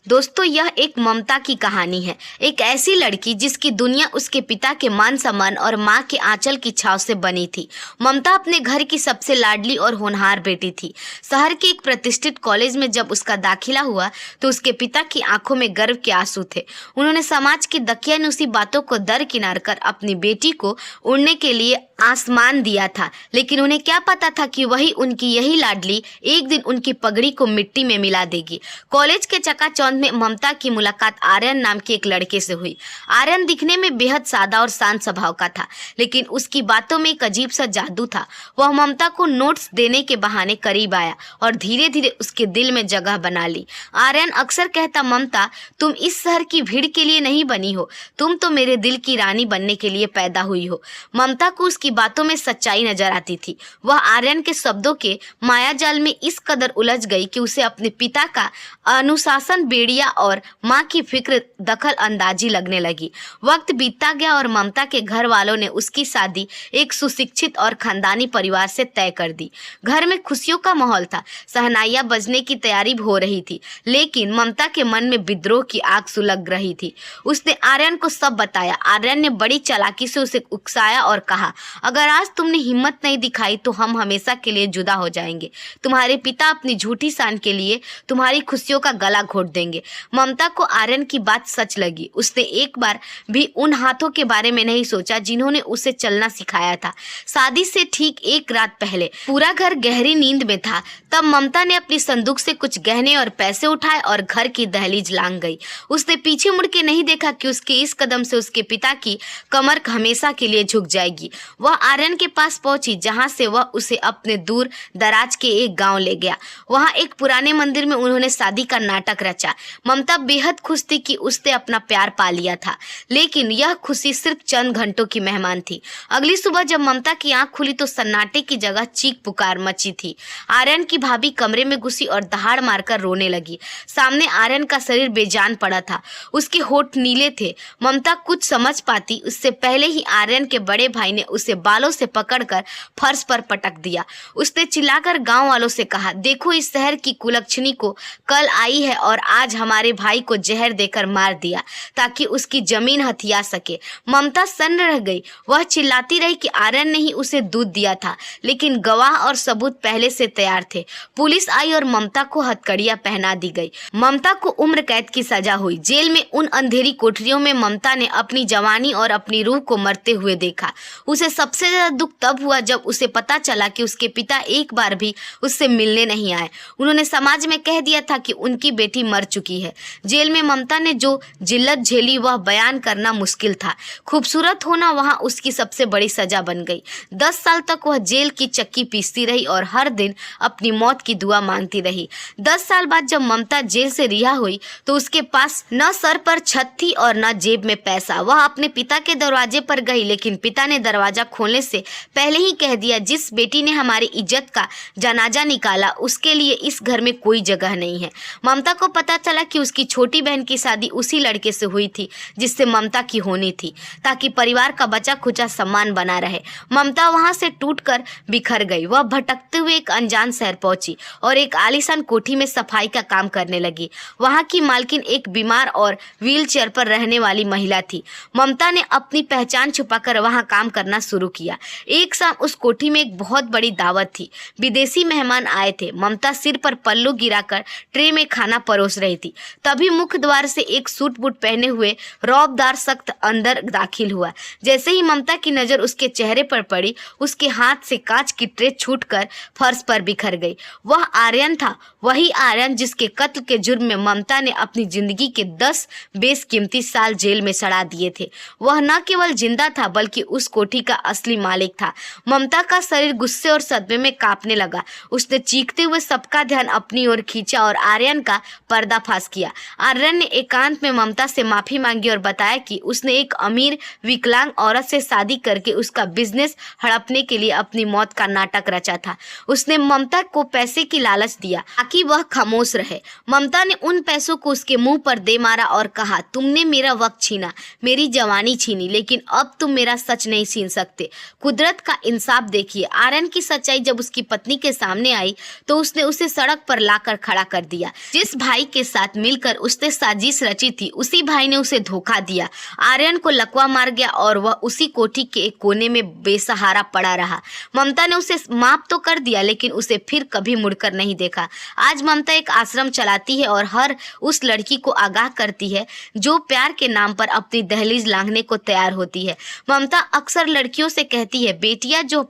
दोस्तों, यह एक ममता की कहानी है। एक ऐसी लड़की जिसकी दुनिया उसके पिता के मान सम्मान और माँ के आंचल की छाव से बनी थी। ममता अपने घर की सबसे लाडली और होनहार बेटी थी। शहर के एक प्रतिष्ठित कॉलेज में जब उसका दाखिला हुआ तो उसके पिता की आंखों में गर्व के आंसू थे। उन्होंने समाज की दकियानुसी बातों को दरकिनार कर अपनी बेटी को उड़ने के लिए आसमान दिया था, लेकिन उन्हें क्या पता था कि वही उनकी यही लाडली एक दिन उनकी पगड़ी को मिट्टी में मिला देगी। कॉलेज के चकाचौंध में ममता की मुलाकात आर्यन नाम के एक लड़के से हुई। आर्यन दिखने में बेहद सादा और शांत स्वभाव का था, लेकिन उसकी बातों में एक अजीब सा जादू था। वह ममता को नोट्स देने के बहाने करीब आया और धीरे धीरे उसके दिल में जगह बना ली। आर्यन अक्सर कहता, ममता, तुम इस शहर की भीड़ के लिए नहीं बनी हो, तुम तो मेरे दिल की रानी बनने के लिए पैदा हुई हो। ममता को उसकी बातों में सच्चाई नजर आती थी। वह आर्यन के शब्दों के मायाजाल में इस कदर उलझ गई कि उसे अपने पिता का अनुशासन बेड़िया और माँ की फिक्र दखल अंदाजी लगने लगी। वक्त बीतता गया और ममता के घर वालों ने उसकी शादी एक सुशिक्षित और खानदानी परिवार से तय कर दी। घर में खुशियों का माहौल था, शहनाइयां बजने की तैयारी हो रही थी, लेकिन ममता के मन में विद्रोह की आग सुलग रही थी। उसने आर्यन को सब बताया। आर्यन ने बड़ी चालाकी से उसे उकसाया और कहा, अगर आज तुमने हिम्मत नहीं दिखाई तो हम हमेशा के लिए जुदा हो जाएंगे। तुम्हारे पिता अपनी झूठी शान के लिए तुम्हारी खुशियों का गला घोट देंगे। ममता को आर्यन की बात सच लगी। उसने एक बार भी उन हाथों के बारे में नहीं सोचा जिन्होंने उसे चलना सिखाया था। शादी से ठीक एक रात पहले पूरा घर गहरी नींद में था। तब ममता ने अपनी संदूक से कुछ गहने और पैसे उठाए और घर की दहलीज लांघ गई। उसने पीछे मुड़ के नहीं देखा कि उसके इस कदम से उसके पिता की कमर हमेशा के लिए झुक जाएगी। वह आर्यन के पास पहुंची, जहां से वह उसे अपने दूर दराज के एक गांव ले गया। वहां एक पुराने मंदिर में उन्होंने शादी का नाटक रचा। ममता बेहद खुश थी कि उसने अपना प्यार पा लिया था, लेकिन यह खुशी सिर्फ चंद घंटों की मेहमान थी। अगली सुबह जब ममता की आंख खुली तो सन्नाटे की जगह चीख पुकार मची थी। आर्यन की भाभी कमरे में घुसी और दहाड़ मारकर रोने लगी। सामने आर्यन का शरीर बेजान पड़ा था, उसके होठ नीले थे। ममता कुछ समझ पाती उससे पहले ही आर्यन के बड़े भाई ने उसे बालों से पकड़कर फर्श पर पटक दिया। उसने चिल्लाकर गांव वालों से कहा, देखो, इस शहर की कुलक्षणी को कल आई है और आज हमारे भाई को जहर देकर मार दिया ताकि उसकी जमीन हथिया सके। ममता सन्न रह गई। वह चिल्लाती रही कि आर्यन ने ही उसे दूध दिया था, लेकिन गवाह और सबूत पहले से तैयार थे। पुलिस आई और ममता को हथकड़ियां पहना दी गई। ममता को उम्र कैद की सजा हुई। जेल में उन अंधेरी कोठरियों में ममता ने अपनी जवानी और अपनी रूह को मरते हुए देखा। उसे सबसे ज्यादा दुख तब हुआ जब उसे पता चला कि उसके पिता एक बार भी उससे मिलने नहीं आए। उन्होंने समाज में कह दिया था कि उनकी बेटी मर चुकी है। जेल में ममता ने जो जिल्लत झेली वह बयान करना मुश्किल था। खूबसूरत होना वहां उसकी सबसे बड़ी सजा बन गई। 10 साल तक वह जेल की चक्की पीसती रही और हर दिन अपनी मौत की दुआ मांगती रही। 10 साल बाद जब ममता जेल से रिहा हुई तो उसके पास न सर पर छत थी और न जेब में पैसा। वह अपने पिता के दरवाजे पर गई, लेकिन पिता ने दरवाजा खोलने से पहले ही कह दिया, जिस बेटी ने हमारी इज्जत का जनाजा निकाला उसके लिए इस घर में कोई जगह नहीं है। ममता को पता चला कि उसकी छोटी बहन की शादी उसी लड़के से हुई थी जिससे ममता की होनी थी, ताकि परिवार का बचा खुचा सम्मान बना रहे। ममता वहां से टूटकर बिखर गई। वह भटकते हुए एक अनजान शहर पहुंची और एक आलीशान कोठी में सफाई का काम करने लगी। वहां की मालकिन एक बीमार और व्हील चेयर पर रहने वाली महिला थी। ममता ने अपनी पहचान छुपाकर वहां काम करना शुरू किया। एक शाम उस कोठी में एक बहुत बड़ी दावत थी। विदेशी मेहमान आए थे। ममता सिर पर पल्लू गिराकर ट्रे में खाना परोस रही थी। तभी मुख्य द्वार से एक सूट बूट पहने हुए रौबदार शख्स अंदर दाखिल हुआ। जैसे ही ममता की नजर उसके चेहरे पर पड़ी, उसके हाथ से कांच की ट्रे छूटकर फर्श पर बिखर गई। वह आर्यन था, वही आर्यन जिसके कत्ल के जुर्म में ममता ने अपनी जिंदगी के 10 बेशकीमती साल जेल में सड़ा दिए थे। वह न केवल जिंदा था बल्कि उस कोठी का असली मालिक था। ममता का शरीर गुस्से और सदमे में कांपने लगा। उसने चीखते हुए सबका ध्यान अपनी ओर खींचा और आर्यन का पर्दाफाश किया। आर्यन ने एकांत में ममता से माफी मांगी और बताया कि उसने एक अमीर विकलांग औरत से शादी करके उसका बिजनेस हड़पने के लिए अपनी मौत का नाटक रचा था। उसने ममता को पैसे की लालच दिया ताकि वह खामोश रहे। ममता ने उन पैसों को उसके मुंह पर दे मारा और कहा, तुमने मेरा वक्त छीना, मेरी जवानी छीनी, लेकिन अब तुम मेरा सच नहीं छीन सकते। कुदरत का इंसाफ देखिए। आर्यन की सच्चाई जब उसकी पत्नी के सामने आई तो उसने उसे सड़क पर लाकर खड़ा कर दिया। जिस भाई के साथ मिलकर उसने साजिश रची थी, उसी भाई ने उसे धोखा दिया। आर्यन को लकवा मार गया और वह उसी कोठी के एक कोने में बेसहारा पड़ा रहा। ममता ने उसे माफ तो कर दिया, लेकिन उसे फिर कभी मुड़कर नहीं देखा। आज ममता एक आश्रम चलाती है और हर उस लड़की को आगाह करती है जो प्यार के नाम पर अपनी दहलीज लांघने को तैयार होती है। ममता अक्सर लड़कियों से कहती है, बेटिया, जो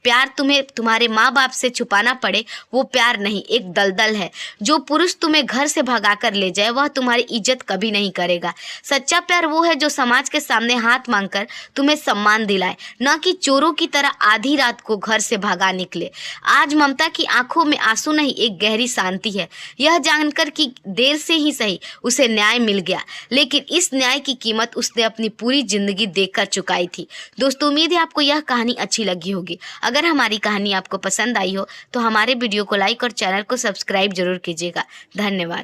प्यार तुम्हें तुम्हारे माँ बाप से छुपाना पड़े वो प्यार नहीं, एक दलदल है। जो पुरुष तुम्हें घर से भगा कर ले जाए वह तुम्हारी इज्जत कभी नहीं करेगा। सच्चा प्यार वो है जो समाज के सामने हाथ मांगकर तुम्हें सम्मान दिलाए, न कि चोरों की तरह आधी रात को घर से भगा निकले। आज ममता की आंखों में आंसू नहीं, एक गहरी शांति है। यह जानकर कि देर से ही सही उसे न्याय मिल गया, लेकिन इस न्याय की कीमत उसने अपनी पूरी जिंदगी देकर चुकाई थी। दोस्तों, उम्मीद है आपको यह कहानी अच्छी लगी होगी। अगर हमारी कहानी आपको पसंद आई हो तो हमारे वीडियो को लाइक और चैनल को सब्सक्राइब जरूर कीजिएगा। धन्यवाद।